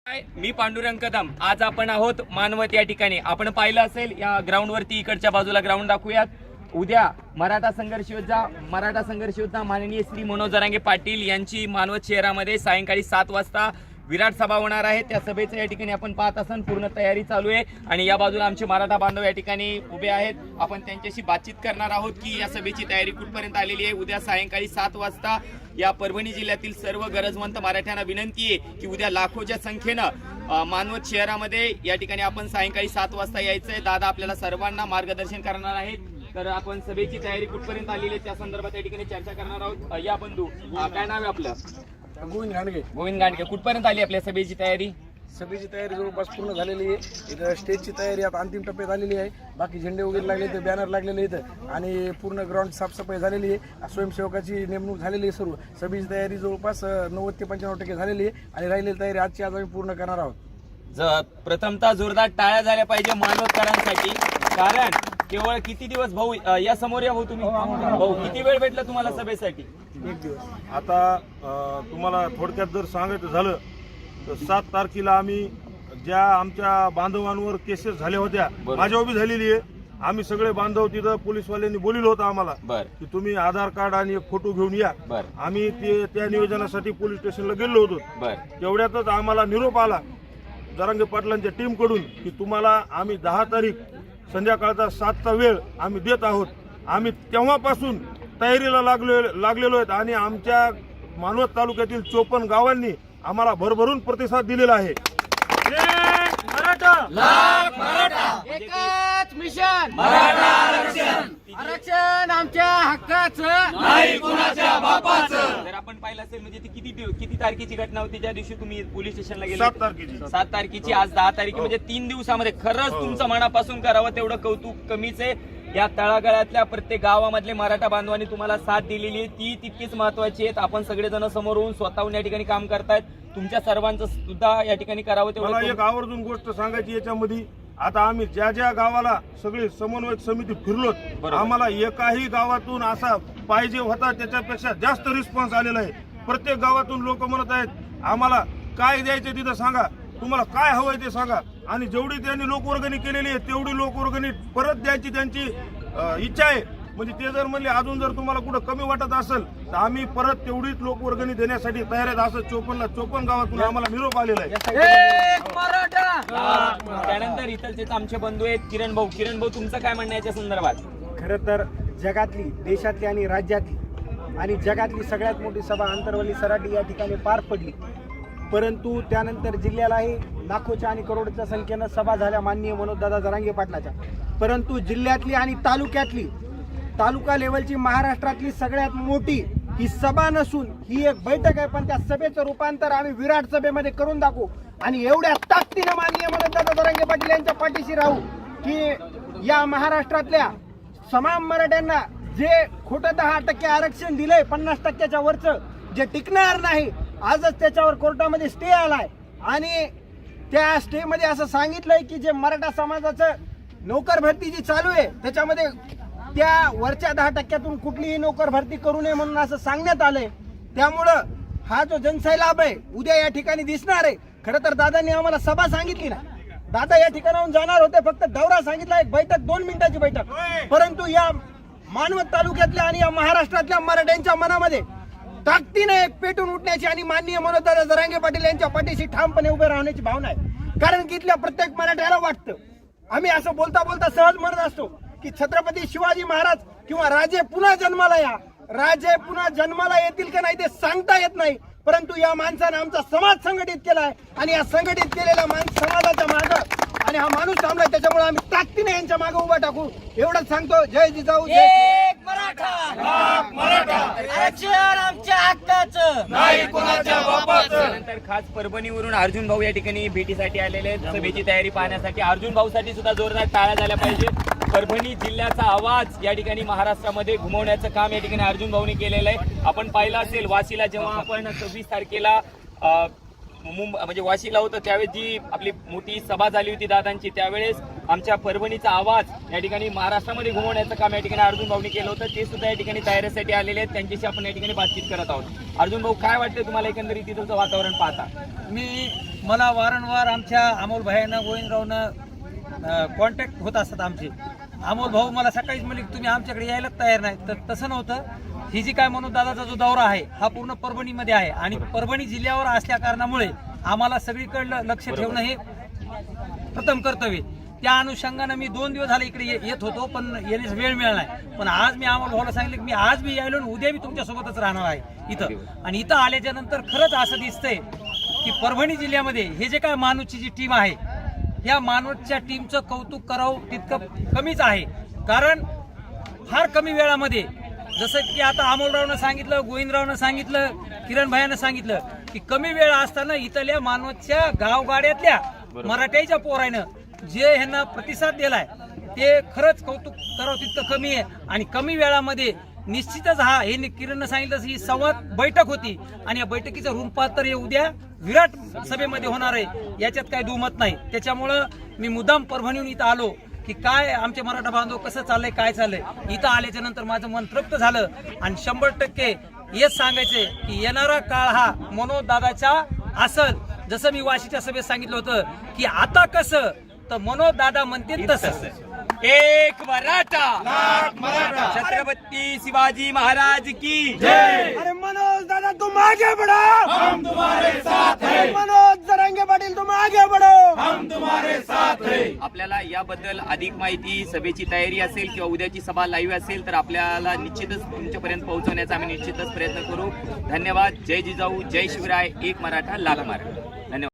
मी पांडुरंग कदम. आज आपण आहोत मानवत या ठिकाणी. आपण पाहिलं असेल या ग्राउंड वरती, इकडच्या बाजूला ग्राउंड दाखवूयात. उद्या मराठा संघर्ष योद्धा माननीय श्री मनोज जरांगे पाटील यांची मानवत शहरामध्ये सायंकाळी 7 वाजता विराट सभा होणार आहे. त्या सभेचं या ठिकाणी आपण पाहत असाल पूर्ण तयारी चालू आहे आणि या बाजूला आमचे मराठा बांधव या ठिकाणी उभे आहेत. आपण त्यांच्याशी बातचीत करणार आहोत की या सभेची तयारी कुठपर्यंत आलेली आहे. उद्या सायंकाळी 7 वाजता या परभणी जिल्ह्यातील सर्व गरजवंत मराठ्यांना विनंती आहे की उद्या लाखोच्या संख्येनं मानवत शहरामध्ये या ठिकाणी आपण सायंकाळी 7 वाजता यायचंय. दादा आपल्याला सर्वांना मार्गदर्शन करणार आहेत. तर आपण सभेची तयारी कुठपर्यंत आलेली आहे त्या संदर्भात या ठिकाणी चर्चा करणार आहोत. या बंधू, काय नाव आहे आपलं? गोविंद गांडगे. गोविंद गांडगे. कुठपर्यंत आली आपल्या सभेची तयारी? सभेची तयारी जवळपास पूर्ण झालेली आहे. इथं स्टेजची तयारी आता अंतिम टप्प्यात आलेली आहे. बाकी झेंडे वगैरे लागले, इथं बॅनर लागलेले इथं आणि पूर्ण ग्राउंड साफसफाई झालेली आहे. स्वयंसेवकाची नेमणूक झालेली आहे. सर्व सभेची तयारी जवळपास 90 ते 95% झालेली आहे आणि राहिलेली तयारी आजची आज आम्ही पूर्ण करणार आहोत. प्रथमतः जोरदार टाळ्या झाल्या पाहिजे मानवतकरांसाठी. कारण केवळ किती दिवस भाऊ या समोर या भाऊ तुम्ही भाऊ किती वेळ भेटला तुम्हाला सभेसाठी? 1 दिवस. आता तुम्हाला थोडक्यात जर सांगायचं झालं तर 7 तारखेला आम्ही ज्या आमच्या बांधवांवर केसेस झाल्या होत्या, माझ्या उभी झालेली आहे. आम्ही सगळे बांधव तिथं पोलीसवाल्यांनी बोलिलं होतं आम्हाला की तुम्ही आधार कार्ड आणि एक फोटो घेऊन या. आम्ही ते त्या नियोजनासाठी पोलीस स्टेशनला गेलो होतो. तेवढ्यातच आम्हाला निरोप आला जरांगे पाटलांच्या टीम कडून की तुम्हाला आम्ही 10 तारीख संध्याकाळचा 7चा वेळ आम्ही देत आहोत. आम्ही तेव्हापासून तयारीला लागलेलो आहेत आणि आमच्या मानवत तालुक्यातील 54 गावांनी आम्हाला भरभरून प्रतिसाद दिलेला आहे. एकच मिशन आरक्षण आमच्या हक्काचं नाही कुणाच्या बापाचं. जर आपण पाहिलं असेल म्हणजे ती किती तारखेची घटना होती ज्या दिवशी तुम्ही पोलीस स्टेशनला गेले? 7 तारखेची. 7 तारखेची. आज 10 तारीख म्हणजे 3 दिवसामध्ये खरंच तुमचं मनापासून करावं तेवढं कौतुक कमीच आहे. या तळागाळातल्या प्रत्येक गावामधले मराठा बांधवांनी तुम्हाला साथ दिलेली आहे, ती तितकीच महत्वाची आहे. आपण सगळेजण समोर होऊन स्वतःहून या ठिकाणी काम करतायत. तुमच्या सर्वांचं सुद्धा या ठिकाणी करावं तेवढं. मला एक आवर्जून गोष्ट सांगायची याच्यामध्ये, आता आम्ही ज्या ज्या गावाला सगळी समन्वयक समिती फिरलोत, आम्हाला एकाही गावातून असा पाहिजे होता त्याच्यापेक्षा जास्त रिस्पॉन्स आलेला आहे. प्रत्येक गावातून लोक म्हणत आहेत आम्हाला काय द्यायचे तिथं सांगा, तुम्हाला काय हवंय ते सांगा. आणि जेवढी त्यांनी लोकवर्गणी केलेली आहे तेवढी लोकवर्गणी परत द्यायची त्यांची इच्छा आहे. म्हणजे ते जर म्हणले अजून जर तुम्हाला कुठं कमी वाटत असेल तर आम्ही परत तेवढीच लोकवर्गणी देण्यासाठी तयार आहेत. असं 54 गावातून आम्हाला निरोप आलेला आहे. त्यानंतर इथलचेच आमचे बंधू आहेत किरण भाऊ. तुमचं काय म्हणणं याच्या संदर्भात? खरं तर जगातली, देशातली आणि राज्यातली आणि जगातली सगळ्यात मोठी सभा आंतरवली सराटी या ठिकाणी पार पडली. परंतु त्यानंतर जिल्ह्यालाही लाखोच्या आणि करोडच्या संख्येनं सभा झाल्या माननीय मनोजदादा जरांगे पाटलाच्या. परंतु जिल्ह्यातली आणि तालुका लेवलची महाराष्ट्रातली सगळ्यात मोठी ही सभा नसून ही एक बैठक आहे. पण त्या सभेचं रूपांतर आम्ही विराट सभेमध्ये करून दाखवू आणि एवढ्या ताकदीनं माननीय मनोजदादा जरांगे पाटील यांच्या पाठीशी राहू की या महाराष्ट्रातल्या तमाम मराठ्यांना जे खोटं 10% आरक्षण दिलंय, 50%च्या वरचं जे टिकणार नाही, आजच त्याच्यावर कोर्टामध्ये स्टे आलाय आणि त्या स्टे मध्ये असं सांगितलंय की जे मराठा समाजाचं नोकर भरती जी चालू आहे त्याच्यामध्ये त्या वरच्या 10%तून कुठलीही नोकर भरती करू नये म्हणून असं सांगण्यात आलंय. त्यामुळं हा जो जनसैलाब आहे उद्या या ठिकाणी दिसणार आहे. खरं तर दादांनी आम्हाला सभा सांगितली ना, दादा या ठिकाणाहून जाणार होते, फक्त दौरा सांगितला, एक बैठक 2 मिनिटाची बैठक. परंतु या मानवत तालुक्यातल्या आणि या महाराष्ट्रातल्या मराठ्यांच्या मनामध्ये ताकदीने एक पेटून उठण्याची आणि माननीय मनोजदादा जरांगे पाटील यांच्या पाठीशी ठामपणे उभे राहण्याची भावना आहे. कारण की इथल्या प्रत्येक मराठ्याला वाटतं, आम्ही असं बोलता बोलता सहज म्हणत असतो की छत्रपती शिवाजी महाराज किंवा राजे पुन्हा जन्माला येतील का नाही ते सांगता येत नाही. परंतु या माणसाने आमचा समाज संघटित केलाय आणि या संघटित केलेल्या समाजाच्या मागं आणि हा माणूस थांबलाय, त्याच्यामुळे आम्ही ताकदीने यांच्या मागे उभा टाकू एवढंच सांगतो. जय जिजाऊ, एक मराठा आरक्षण आमच्या हक्काचं नाही कुणाच्या बापाचं. नंतर खास परभणीवरून अर्जुन भाऊ या ठिकाणी भेटीसाठी आलेले आहेत सभेची तयारी पाहण्यासाठी. अर्जुन भाऊ साठी सुद्धा जोरदार टाळ्या झाल्या पाहिजे. परभणी जिल्ह्याचा आवाज या ठिकाणी महाराष्ट्रामध्ये घुमवण्याचं काम या ठिकाणी अर्जुन भाऊनी केलेलं आहे. आपण पाहिलं असेल वाशीला जेव्हा आपण 26 तारखेला म्हणजे वाशीला होतं त्यावेळेस जी आपली मोठी सभा झाली होती दादांची, त्यावेळेस आमच्या परभणीचा आवाज या ठिकाणी महाराष्ट्रामध्ये घुमवण्याचं काम या ठिकाणी अर्जुन भाऊनी केलं होतं. ते सुद्धा या ठिकाणी तयारीसाठी आलेले आहेत. त्यांच्याशी आपण या ठिकाणी बातचीत करत आहोत. अर्जुन भाऊ, काय वाटतं तुम्हाला एकंदरीत तिथलं वातावरण पाहता? मी मला वारंवार आमच्या अमोल भाईंना गोविंदरावनं कॉन्टॅक्ट होत असतात आमचे. अमोल भाऊ मला सकाळीच म्हणले की तुम्ही आमच्याकडे यायला तयार नाही. तर तसं नव्हतं. ही जी काय म्हणून दादाचा जो दौरा आहे हा पूर्ण परभणीमध्ये आहे आणि परभणी जिल्ह्यावर असल्या कारणामुळे आम्हाला सगळीकडलं लक्ष ठेवणं हे प्रथम कर्तव्य. त्या अनुषंगानं मी 2 दिवस झाले इकडे येत होतो, पण येण्यास वेळ मिळाला नाही. पण आज मी अमोल भाऊला सांगितलं की मी आज बी यायलो आणि उद्या बी तुमच्यासोबतच राहणार आहे इथं. आणि इथं आल्याच्या नंतर खरंच असं दिसतंय की परभणी जिल्ह्यामध्ये हे जे काय मानूची जी टीम आहे या मानवच्या टीमचं कौतुक करावं तितकं कमीच आहे. कारण फार कमी वेळामध्ये जसं की आता अमोलरावनं सांगितलं, गोविंदरावनं सांगितलं, किरण भाईनं सांगितलं की कमी वेळ असताना इथल्या मानवच्या गावगाड्यातल्या मराठ्याच्या पोरानं जे ह्यांना प्रतिसाद दिलाय ते खरंच कौतुक करावं तितकं कमी आहे. आणि कमी वेळामध्ये निश्चितच हे किरणनं सांगितलं ही संवाद बैठक होती आणि या बैठकीचं रूपांतर हे उद्या विराट सभेमध्ये होणार आहे याच्यात काही दुमत नाही. त्याच्यामुळं मी मुद्दाम परभणीहून इथं आलो की काय आमचे मराठा बांधव कसं चाललंय काय चाललंय. इथं आल्याच्या नंतर माझं मन तृप्त झालं आणि 100% हेच सांगायचंय की येणारा काळ हा मनोज दादाचा असल. जसं मी वाशीच्या सभेत सांगितलं होतं की आता कसं तर मनोज दादा म्हणते तसं. एक मराठा छत्रपती शिवाजी महाराज की जय. अरे मनोज दादा तुम आगे बढ़ो, हम तुम्हारे साथ हैं. मनोज जरांगे पाटील तुम आगे बढ़ो, हम तुम्हारे साथ हैं. आपल्याला याबद्दल अधिक माहिती सभेची तयारी असेल किंवा उद्याची सभा लाईव्ह असेल तर आपल्याला निश्चितच तुमच्यापर्यंत पोहोचवण्याचा आम्ही निश्चितच प्रयत्न करू. धन्यवाद. जय जिजाऊ, जय शिवराय. एक मराठा लाख मराठा.